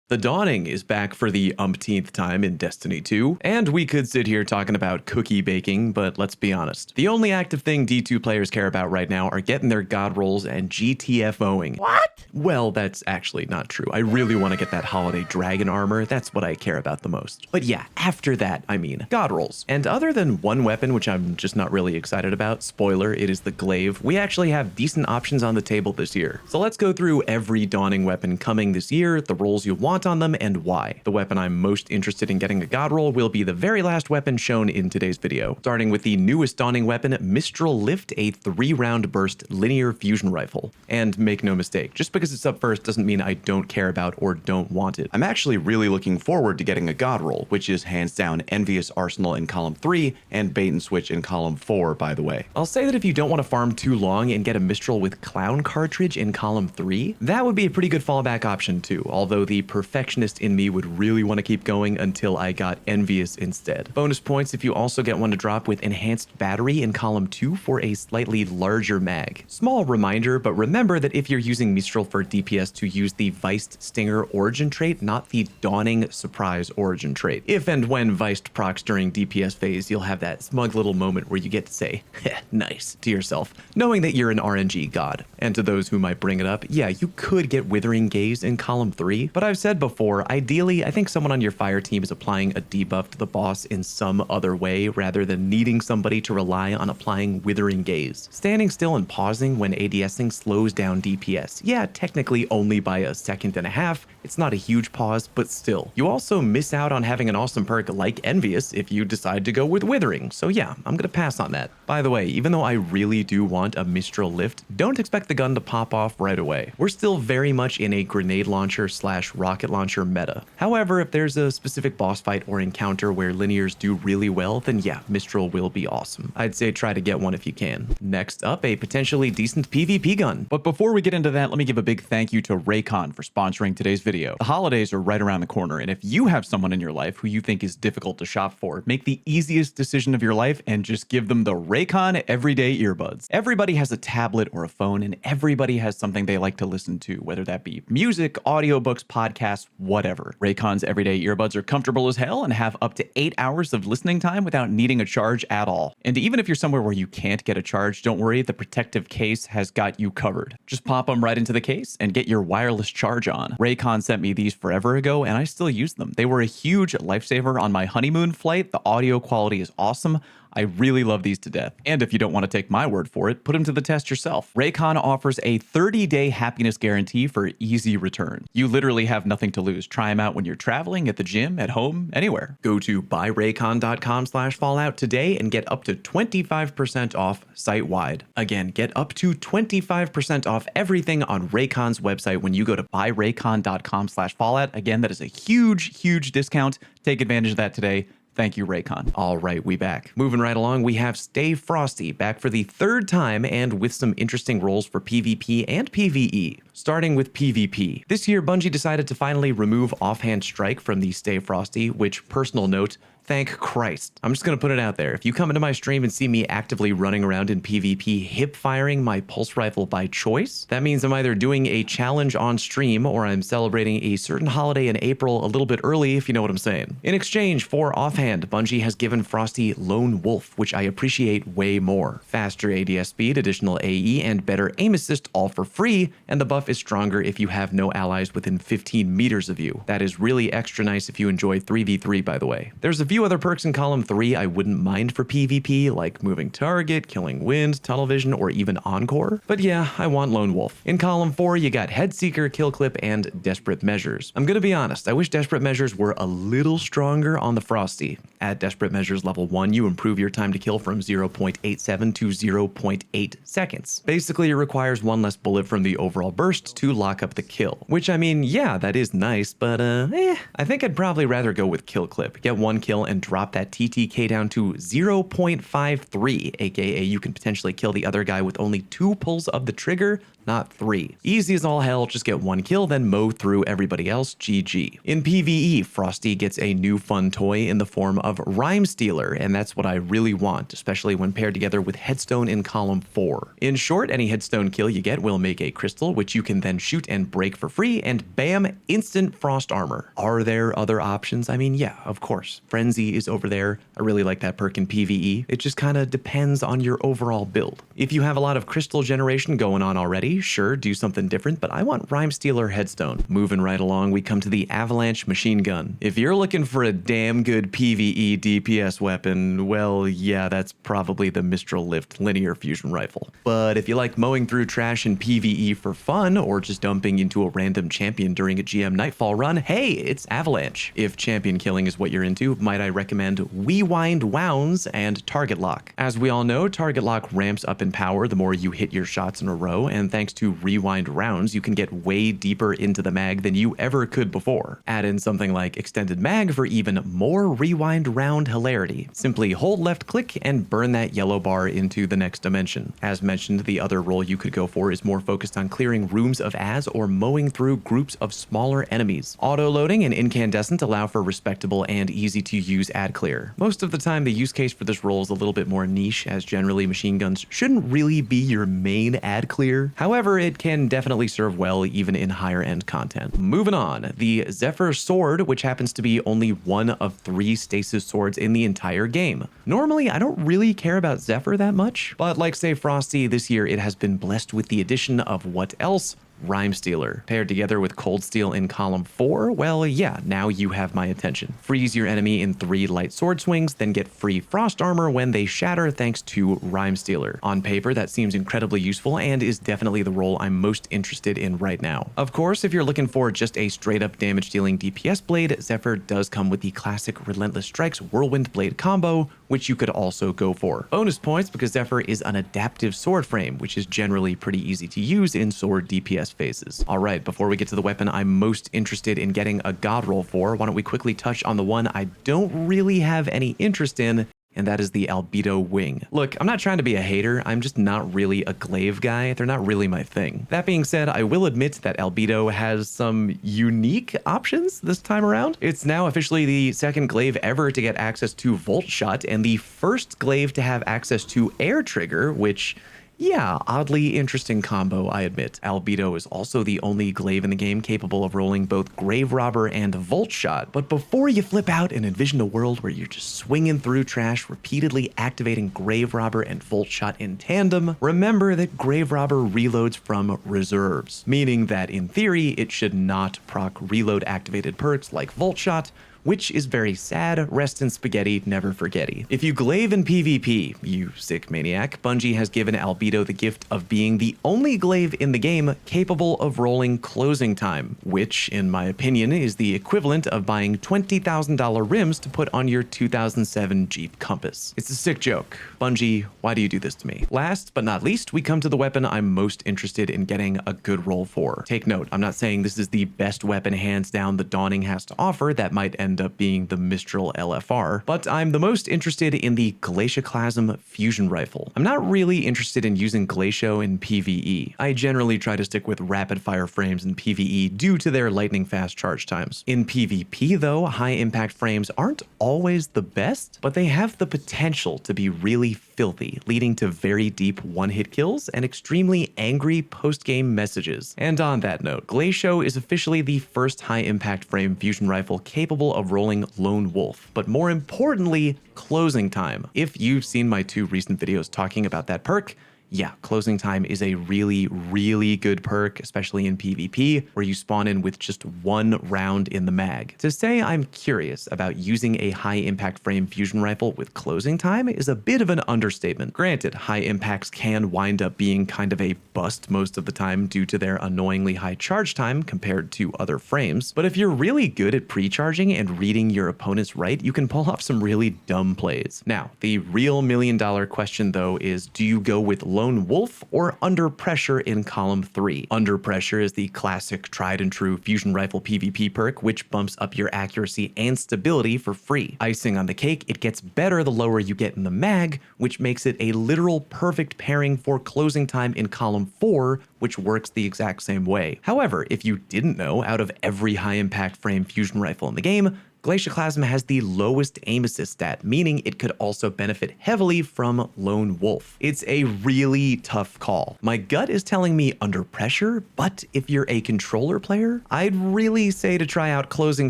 The Dawning is back for the umpteenth time in Destiny 2, and we could sit here talking about cookie baking, but let's be honest. The only active thing D2 players care about right now are getting their god rolls and GTFOing. What? Well, that's actually not true. I really want to get that holiday dragon armor. That's what I care about the most. But yeah, after that, I mean, god rolls. And other than one weapon, which I'm just not really excited about, spoiler, it is the glaive, we actually have decent options on the table this year. So let's go through every Dawning weapon coming this year, the rolls you want on them, and why. The weapon I'm most interested in getting a god roll will be the very last weapon shown in today's video. Starting with the newest Dawning weapon, Mistral Lift, a 3-round burst linear fusion rifle. And make no mistake, just because it's up first doesn't mean I don't care about or don't want it. I'm actually really looking forward to getting a god roll, which is hands down Envious Arsenal in column 3 and Bait and Switch in column 4, by the way. I'll say that if you don't want to farm too long and get a Mistral with Clown cartridge in column 3, that would be a pretty good fallback option too, although the perfectionist in me would really want to keep going until I got Envious instead. Bonus points if you also get one to drop with Enhanced Battery in column 2 for a slightly larger mag. Small reminder, but remember that if you're using Mistral for DPS to use the Viced Stinger origin trait, not the Dawning Surprise origin trait. If and when Viced procs during DPS phase, you'll have that smug little moment where you get to say, heh, nice, to yourself, knowing that you're an RNG god. And to those who might bring it up, yeah, you could get Withering Gaze in column 3, but I've said before, ideally, I think someone on your fire team is applying a debuff to the boss in some other way rather than needing somebody to rely on applying Withering Gaze. Standing still and pausing when ADSing slows down DPS. Yeah, technically only by a second and a half. It's not a huge pause, but still. You also miss out on having an awesome perk like Envious if you decide to go with Withering, so yeah, I'm gonna pass on that. By the way, even though I really do want a Mistral Lift, don't expect the gun to pop off right away. We're still very much in a grenade launcher / rocket launcher meta. However, if there's a specific boss fight or encounter where linears do really well, then yeah, Mistral will be awesome. I'd say try to get one if you can. Next up, a potentially decent PvP gun. But before we get into that, let me give a big thank you to Raycon for sponsoring today's video. The holidays are right around the corner, and if you have someone in your life who you think is difficult to shop for, make the easiest decision of your life and just give them the Raycon everyday earbuds. Everybody has a tablet or a phone, and everybody has something they like to listen to, whether that be music, audiobooks, podcasts, whatever. Raycon's everyday earbuds are comfortable as hell and have up to 8 hours of listening time without needing a charge at all. And even if you're somewhere where you can't get a charge, don't worry, the protective case has got you covered. Just pop them right into the case and get your wireless charge on. Raycon sent me these forever ago and I still use them. They were a huge lifesaver on my honeymoon flight. The audio quality is awesome. I really love these to death. And if you don't want to take my word for it, put them to the test yourself. Raycon offers a 30-day happiness guarantee for easy return. You literally have nothing to lose. Try them out when you're traveling, at the gym, at home, anywhere. Go to buyraycon.com/fallout today and get up to 25% off site-wide. Again, get up to 25% off everything on Raycon's website when you go to buyraycon.com/fallout. Again, that is a huge discount. Take advantage of that today. Thank you, Raycon. All right, we back. Moving right along, we have Stay Frosty back for the 3rd time and with some interesting roles for PvP and PvE. Starting with PvP. This year, Bungie decided to finally remove Offhand Strike from the Stay Frosty, which, personal note, thank Christ. I'm just gonna put it out there. If you come into my stream and see me actively running around in PvP hip firing my pulse rifle by choice, that means I'm either doing a challenge on stream or I'm celebrating a certain holiday in April a little bit early, if you know what I'm saying. In exchange for Offhand, Bungie has given Frosty Lone Wolf, which I appreciate way more. Faster ADS speed, additional AE, and better aim assist all for free, and the buff is stronger if you have no allies within 15 meters of you. That is really extra nice if you enjoy 3v3, by the way. There's a few other perks in column 3 I wouldn't mind for PvP, like moving target, killing wind, tunnel vision, or even encore. But yeah, I want Lone Wolf. In column 4, you got Headseeker, Kill Clip, and Desperate Measures. I'm gonna be honest, I wish Desperate Measures were a little stronger on the Frosty. At Desperate Measures level 1, you improve your time to kill from 0.87 to 0.8 seconds. Basically, it requires one less bullet from the overall burst to lock up the kill. Which, I mean, yeah, that is nice, but I think I'd probably rather go with Kill Clip. Get one kill and drop that TTK down to 0.53, aka you can potentially kill the other guy with only 2 pulls of the trigger. not 3. Easy as all hell, just get 1 kill, then mow through everybody else, GG. In PvE, Frosty gets a new fun toy in the form of Rhyme Stealer, and that's what I really want, especially when paired together with Headstone in column 4. In short, any headstone kill you get will make a crystal, which you can then shoot and break for free, and bam, instant frost armor. Are there other options? I mean, yeah, of course. Frenzy is over there. I really like that perk in PvE. It just kind of depends on your overall build. If you have a lot of crystal generation going on already, sure, do something different, but I want Rhyme Stealer Headstone. Moving right along, we come to the Avalanche machine gun. If you're looking for a damn good PvE DPS weapon, well, yeah, that's probably the Mistral Lift linear fusion rifle. But if you like mowing through trash in PvE for fun, or just dumping into a random champion during a GM Nightfall run, hey, it's Avalanche. If champion killing is what you're into, might I recommend Rewind Wounds and Target Lock. As we all know, Target Lock ramps up in power the more you hit your shots in a row, and thanks to Rewind Rounds, you can get way deeper into the mag than you ever could before. Add in something like Extended Mag for even more rewind round hilarity. Simply hold left click and burn that yellow bar into the next dimension. As mentioned, the other role you could go for is more focused on clearing rooms of Az or mowing through groups of smaller enemies. Auto-loading and incandescent allow for respectable and easy to use ad clear. Most of the time, the use case for this role is a little bit more niche, as generally machine guns shouldn't really be your main ad clear. However, it can definitely serve well even in higher end content. Moving on, the Zephyr sword, which happens to be only one of 3 stasis swords in the entire game. Normally, I don't really care about Zephyr that much, but like say Frosty, this year it has been blessed with the addition of what else? Rhyme Stealer. Paired together with Cold Steel in column 4, well, yeah, now you have my attention. Freeze your enemy in 3 light sword swings, then get free frost armor when they shatter thanks to Rhyme Stealer. On paper, that seems incredibly useful and is definitely the role I'm most interested in right now. Of course, if you're looking for just a straight up damage dealing DPS blade, Zephyr does come with the classic Relentless Strikes Whirlwind Blade combo, which you could also go for. Bonus points because Zephyr is an adaptive sword frame, which is generally pretty easy to use in sword DPS phases. All right, before we get to the weapon I'm most interested in getting a god roll for, why don't we quickly touch on the one I don't really have any interest in, and that is the Zlbedo Wing. Look, I'm not trying to be a hater, I'm just not really a glaive guy. They're not really my thing. That being said, I will admit that Zlbedo has some unique options this time around. It's now officially the second glaive ever to get access to Volt Shot, and the first glaive to have access to Air Trigger, which, yeah, oddly interesting combo, I admit. Zlbedo is also the only glaive in the game capable of rolling both Grave Robber and Volt Shot. But before you flip out and envision a world where you're just swinging through trash, repeatedly activating Grave Robber and Volt Shot in tandem, remember that Grave Robber reloads from reserves, meaning that in theory, it should not proc reload activated perks like Volt Shot, which is very sad. Rest in spaghetti, never forgetty. If you glaive in PvP, you sick maniac, Bungie has given Zlbedo the gift of being the only glaive in the game capable of rolling closing time, which, in my opinion, is the equivalent of buying $20,000 rims to put on your 2007 Jeep Compass. It's a sick joke. Bungie, why do you do this to me? Last but not least, we come to the weapon I'm most interested in getting a good roll for. Take note, I'm not saying this is the best weapon hands down the Dawning has to offer. That might end up being the Mistral LFR, but I'm the most interested in the Glacioclasm fusion rifle. I'm not really interested in using Glacio in PvE. I generally try to stick with rapid fire frames in PvE due to their lightning fast charge times. In PvP though, high impact frames aren't always the best, but they have the potential to be really filthy, leading to very deep one-hit kills and extremely angry post-game messages. And on that note, Glacio is officially the first high-impact frame fusion rifle capable of rolling Lone Wolf, but more importantly, closing time. If you've seen my 2 recent videos talking about that perk, yeah, closing time is a really, really good perk, especially in PvP, where you spawn in with just 1 round in the mag. To say I'm curious about using a high impact frame fusion rifle with closing time is a bit of an understatement. Granted, high impacts can wind up being kind of a bust most of the time due to their annoyingly high charge time compared to other frames, but if you're really good at pre-charging and reading your opponent's right, you can pull off some really dumb plays. Now, the real $1 million question though is, do you go with Lone Wolf or Under Pressure in column 3. Under Pressure is the classic tried and true fusion rifle PvP perk, which bumps up your accuracy and stability for free. Icing on the cake, it gets better the lower you get in the mag, which makes it a literal perfect pairing for closing time in column 4, which works the exact same way. However, if you didn't know, out of every high impact frame fusion rifle in the game, Glacioclasm has the lowest aim assist stat, meaning it could also benefit heavily from Lone Wolf. It's a really tough call. My gut is telling me Under Pressure, but if you're a controller player, I'd really say to try out Closing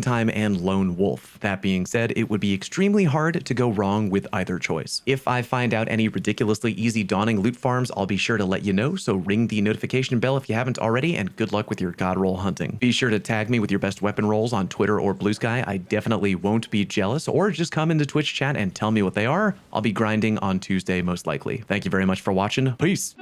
Time and Lone Wolf. That being said, it would be extremely hard to go wrong with either choice. If I find out any ridiculously easy dawning loot farms, I'll be sure to let you know, so ring the notification bell if you haven't already, and good luck with your god roll hunting. Be sure to tag me with your best weapon rolls on Twitter or Blue Sky. I definitely won't be jealous, or just come into Twitch chat and tell me what they are. I'll be grinding on Tuesday most likely. Thank you very much for watching. Peace.